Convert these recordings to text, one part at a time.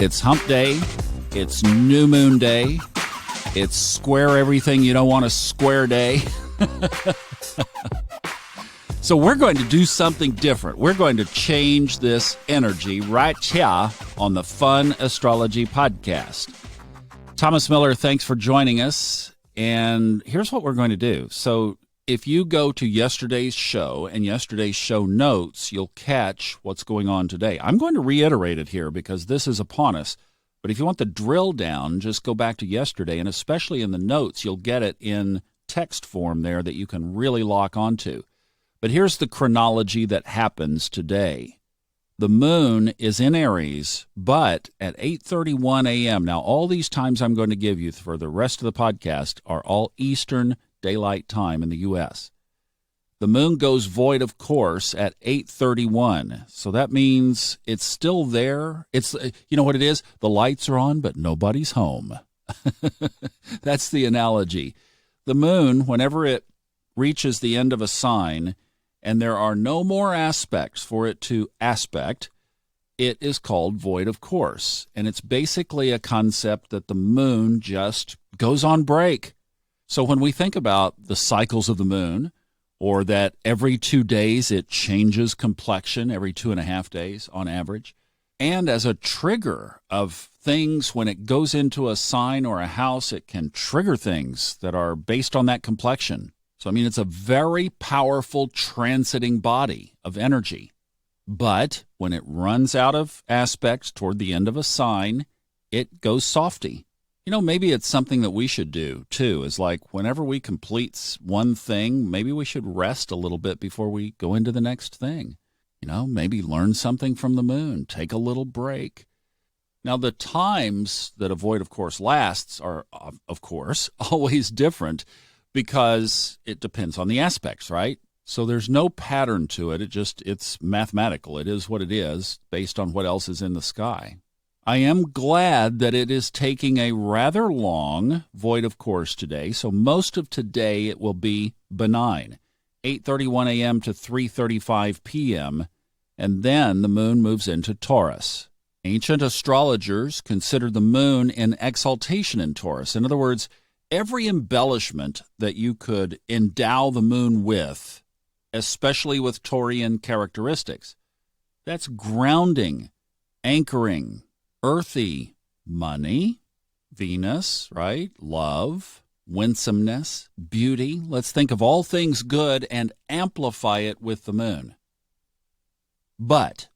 It's hump day. It's new moon day. It's square everything you don't want to square day. So we're going to do something different. We're going to change this energy right here on the Fun Astrology Podcast. Thomas Miller, thanks for joining us. And here's what we're going to do. So if you go to yesterday's show and yesterday's show notes, you'll catch what's going on today. I'm going to reiterate it here because this is upon us. But if you want the drill down, just go back to yesterday, and especially in the notes, you'll get it in text form there that you can really lock onto. But here's the chronology that happens today. The moon is in Aries, but at 8:31 a.m. Now, all these times I'm going to give you for the rest of the podcast are all Eastern Daylight Time in the U.S. The moon goes void of course at 8:31. So that means it's still there. It's, you know what it is? The lights are on, but nobody's home. That's the analogy. The moon, whenever it reaches the end of a sign and there are no more aspects for it to aspect, it is called void of course. And it's basically a concept that the moon just goes on break. So when we think about the cycles of the moon, or that every 2 days it changes complexion, every 2.5 days on average, and as a trigger of things, when it goes into a sign or a house, it can trigger things that are based on that complexion. So, I mean, it's a very powerful transiting body of energy. But when it runs out of aspects toward the end of a sign, it goes softy. You know, maybe it's something that we should do, too, is like whenever we complete one thing, maybe we should rest a little bit before we go into the next thing. You know, maybe learn something from the moon, take a little break. Now, the times that a void, of course, lasts are, of course, always different because it depends on the aspects, right? So there's no pattern to it. It's mathematical. It is what it is based on what else is in the sky. I am glad that it is taking a rather long void of course today, so most of today it will be benign, 8:31 a.m. to 3:35 p.m., and then the moon moves into Taurus. Ancient astrologers considered the moon in exaltation in Taurus. In other words, every embellishment that you could endow the moon with, especially with Taurian characteristics, that's grounding, anchoring, earthy, money, Venus, right? Love, winsomeness, beauty. Let's think of all things good and amplify it with the moon. But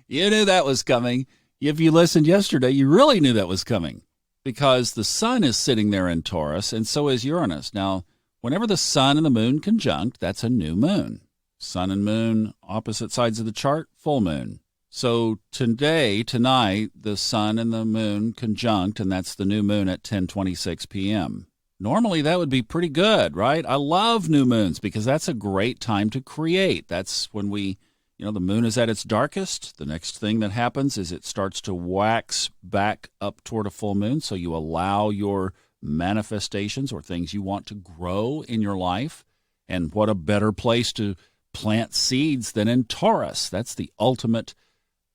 you knew that was coming. If you listened yesterday, you really knew that was coming because the sun is sitting there in Taurus and so is Uranus. Now, whenever the sun and the moon conjunct, that's a new moon. Sun and moon, opposite sides of the chart, full moon. So tonight, the sun and the moon conjunct, and that's the new moon at 10:26 p.m. Normally, that would be pretty good, right? I love new moons because that's a great time to create. That's when the moon is at its darkest. The next thing that happens is it starts to wax back up toward a full moon, so you allow your manifestations or things you want to grow in your life. And what a better place to plant seeds than in Taurus. That's the ultimate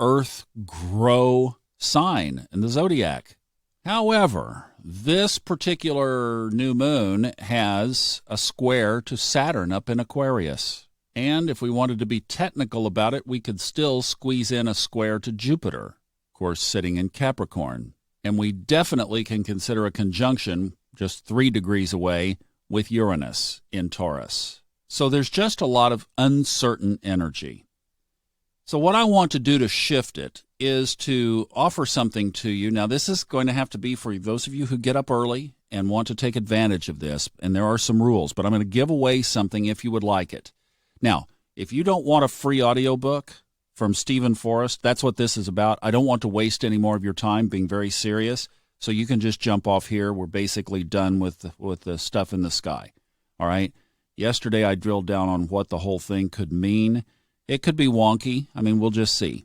earth grow sign in the zodiac. However, this particular new moon has a square to Saturn up in Aquarius. And if we wanted to be technical about it, we could still squeeze in a square to Jupiter, of course, sitting in Capricorn. And we definitely can consider a conjunction just 3 degrees away with Uranus in Taurus. So there's just a lot of uncertain energy. So what I want to do to shift it is to offer something to you. Now, this is going to have to be for those of you who get up early and want to take advantage of this, and there are some rules, but I'm going to give away something if you would like it. Now, if you don't want a free audiobook from Steven Forrest, that's what this is about. I don't want to waste any more of your time being very serious, so you can just jump off here. We're basically done with the stuff in the sky, all right? Yesterday, I drilled down on what the whole thing could mean. It could be wonky. I mean, we'll just see.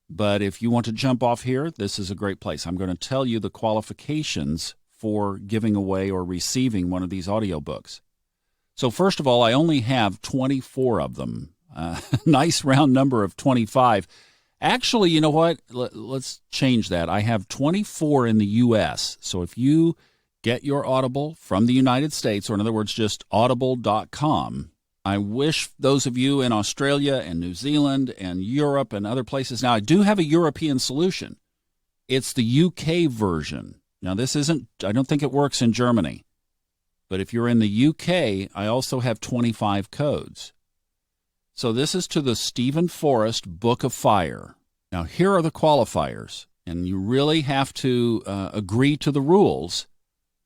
But if you want to jump off here, this is a great place. I'm going to tell you the qualifications for giving away or receiving one of these audiobooks. So first of all, I only have 24 of them. Nice round number of 25. Actually, you know what? Let's change that. I have 24 in the U.S. So if you get your Audible from the United States, or in other words, just audible.com, I wish those of you in Australia and New Zealand and Europe and other places. Now, I do have a European solution. It's the UK version. Now, this isn't, I don't think it works in Germany. But if you're in the UK, I also have 25 codes. So this is to the Steven Forrest Book of Fire. Now, here are the qualifiers, and you really have to agree to the rules.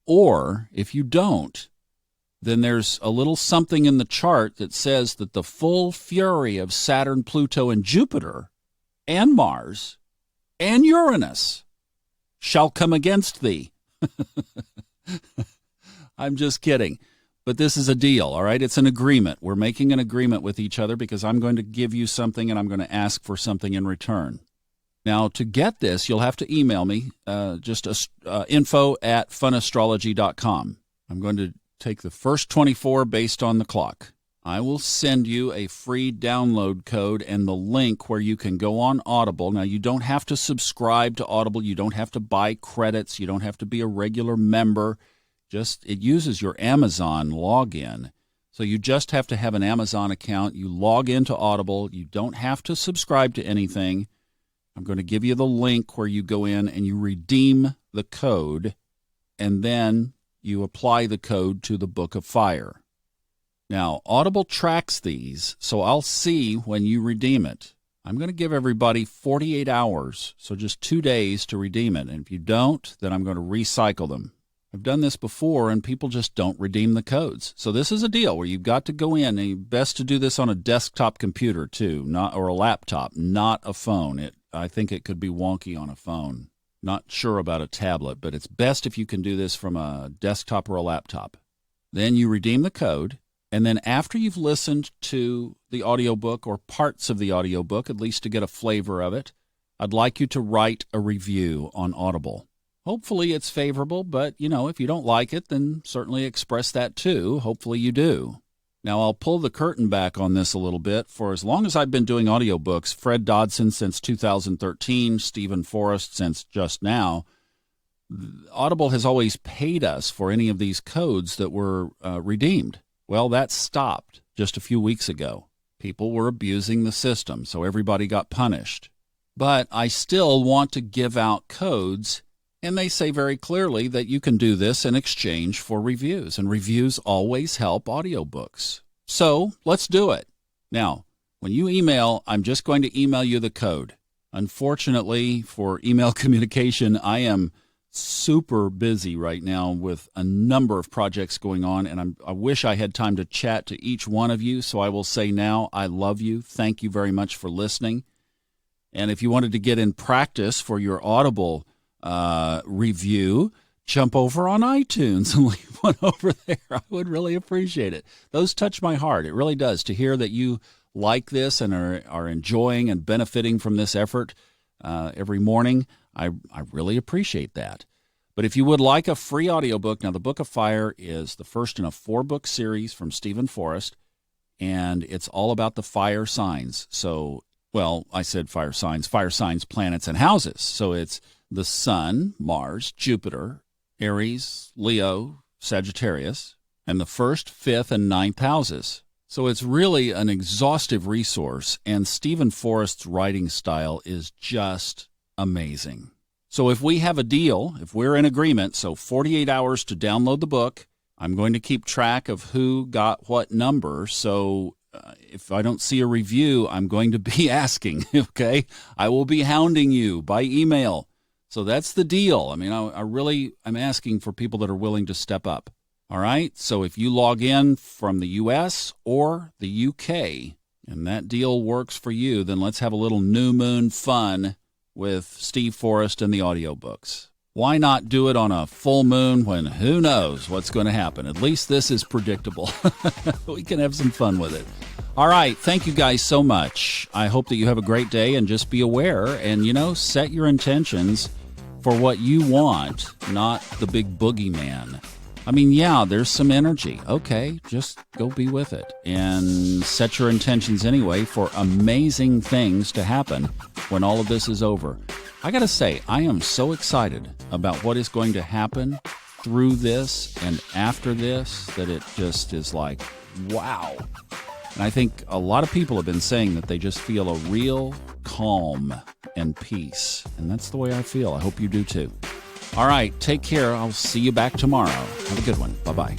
Or if you don't, then there's a little something in the chart that says that the full fury of Saturn, Pluto, and Jupiter, and Mars, and Uranus shall come against thee. I'm just kidding. But this is a deal, all right? It's an agreement. We're making an agreement with each other because I'm going to give you something and I'm going to ask for something in return. Now, to get this, you'll have to email me, info@funastrology.com. I'm going to take the first 24 based on the clock. I will send you a free download code and the link where you can go on Audible. Now, you don't have to subscribe to Audible. You don't have to buy credits. You don't have to be a regular member. It uses your Amazon login. So you just have to have an Amazon account. You log into Audible. You don't have to subscribe to anything. I'm going to give you the link where you go in and you redeem the code, and then you apply the code to the Book of Fire. Now, Audible tracks these, so I'll see when you redeem it. I'm going to give everybody 48 hours, so just 2 days to redeem it. And if you don't, then I'm going to recycle them. I've done this before, and people just don't redeem the codes. So this is a deal where you've got to go in, and best to do this on a desktop computer too, or a laptop, not a phone. I think it could be wonky on a phone. Not sure about a tablet, but it's best if you can do this from a desktop or a laptop. Then you redeem the code, and then after you've listened to the audiobook or parts of the audiobook, at least to get a flavor of it, I'd like you to write a review on Audible. Hopefully it's favorable, but, if you don't like it, then certainly express that too. Hopefully you do. Now, I'll pull the curtain back on this a little bit. For as long as I've been doing audiobooks, Fred Dodson since 2013, Steven Forrest since just now, Audible has always paid us for any of these codes that were redeemed. Well, that stopped just a few weeks ago. People were abusing the system, so everybody got punished. But I still want to give out codes. And they say very clearly that you can do this in exchange for reviews, and reviews always help audiobooks. So let's do it. Now, when you email, I'm just going to email you the code. Unfortunately, for email communication, I am super busy right now with a number of projects going on, and I wish I had time to chat to each one of you. So I will say now, I love you. Thank you very much for listening. And if you wanted to get in practice for your Audible review, jump over on iTunes and leave one over there. I would really appreciate it. Those touch my heart. It really does, to hear that you like this and are enjoying and benefiting from this effort every morning. I really appreciate that. But if you would like a free audiobook, now the Book of Fire is the first in a 4-book series from Steven Forrest, and it's all about the fire signs. So, well, I said fire signs, planets, and houses. So it's the Sun, Mars, Jupiter, Aries, Leo, Sagittarius, and the 1st, 5th, and 9th houses. So it's really an exhaustive resource, and Steven Forrest's writing style is just amazing. So if we have a deal, if we're in agreement, so 48 hours to download the book, I'm going to keep track of who got what number. So if I don't see a review, I'm going to be asking, okay? I will be hounding you by email. So that's the deal. I mean, I'm asking for people that are willing to step up. All right? So if you log in from the U.S. or the U.K. and that deal works for you, then let's have a little new moon fun with Steve Forrest and the audiobooks. Why not do it on a full moon when who knows what's going to happen? At least this is predictable. We can have some fun with it. All right. Thank you guys so much. I hope that you have a great day, and just be aware and, set your intentions for what you want, not the big boogeyman. I mean, yeah, there's some energy. Okay, just go be with it and set your intentions anyway for amazing things to happen when all of this is over. I got to say, I am so excited about what is going to happen through this and after this that it just is like, wow. And I think a lot of people have been saying that they just feel a real calm and peace. And that's the way I feel. I hope you do too. All right, take care. I'll see you back tomorrow. Have a good one. Bye-bye.